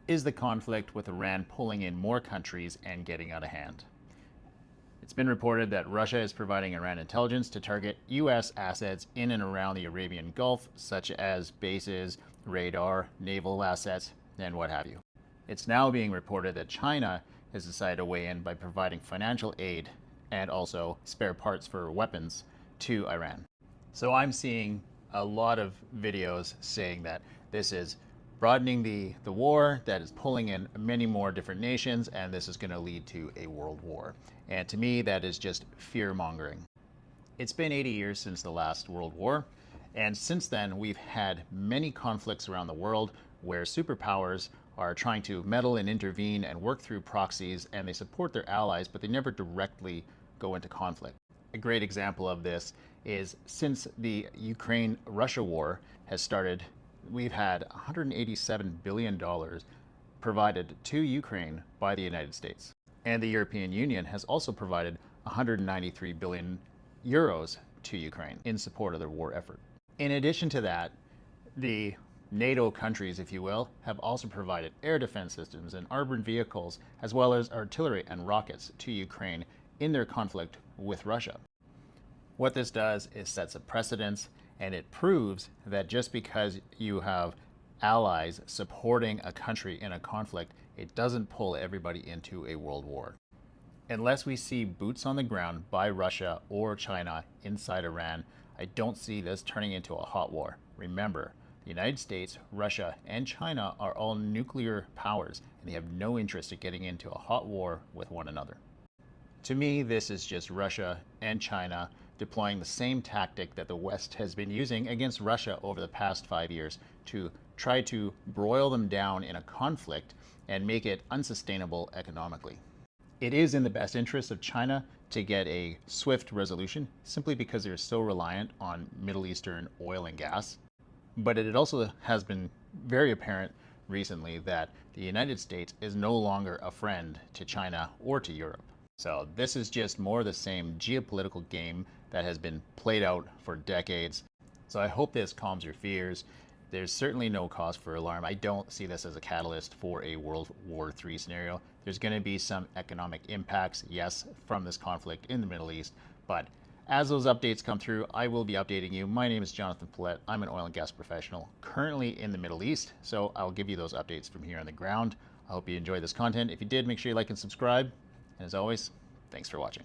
Is the conflict with Iran pulling in more countries and getting out of hand? It's been reported that Russia is providing Iran intelligence to target U.S. assets in and around the Arabian Gulf, such as bases, radar, naval assets, and what have you. It's now being reported that China has decided to weigh in by providing financial aid and also spare parts for weapons to Iran. So I'm seeing a lot of videos saying that this is broadening the war, that is pulling in many more different nations, and this is going to lead to a world war. And to me, that is just fear-mongering. It's been 80 years since the last World War, and since then we've had many conflicts around the world where superpowers are trying to meddle and intervene and work through proxies, and they support their allies, but they never directly go into conflict. A great example of this is since the Ukraine-Russia war has started, we've had $187 billion provided to Ukraine by the United States. And the European Union has also provided 193 billion euros to Ukraine in support of their war effort. In addition to that, the NATO countries, if you will, have also provided air defense systems and armored vehicles, as well as artillery and rockets to Ukraine in their conflict with Russia. What this does is sets a precedence, and it proves that just because you have allies supporting a country in a conflict, it doesn't pull everybody into a world war. Unless we see boots on the ground by Russia or China inside Iran, I don't see this turning into a hot war. Remember, the United States, Russia, and China are all nuclear powers, and they have no interest in getting into a hot war with one another. To me, this is just Russia and China deploying the same tactic that the West has been using against Russia over the past 5 years to try to broil them down in a conflict and make it unsustainable economically. It is in the best interest of China to get a swift resolution simply because they're so reliant on Middle Eastern oil and gas. But it also has been very apparent recently that the United States is no longer a friend to China or to Europe. So this is just more of the same geopolitical game that has been played out for decades. So I hope this calms your fears. There's certainly no cause for alarm. I don't see this as a catalyst for a World War III scenario. There's going to be some economic impacts, yes, from this conflict in the Middle East, but as those updates come through, I will be updating you. My name is Jonathan Paulette. I'm an oil and gas professional currently in the Middle East, so I'll give you those updates from here on the ground. I hope you enjoyed this content. If you did, make sure you like and subscribe. And as always, thanks for watching.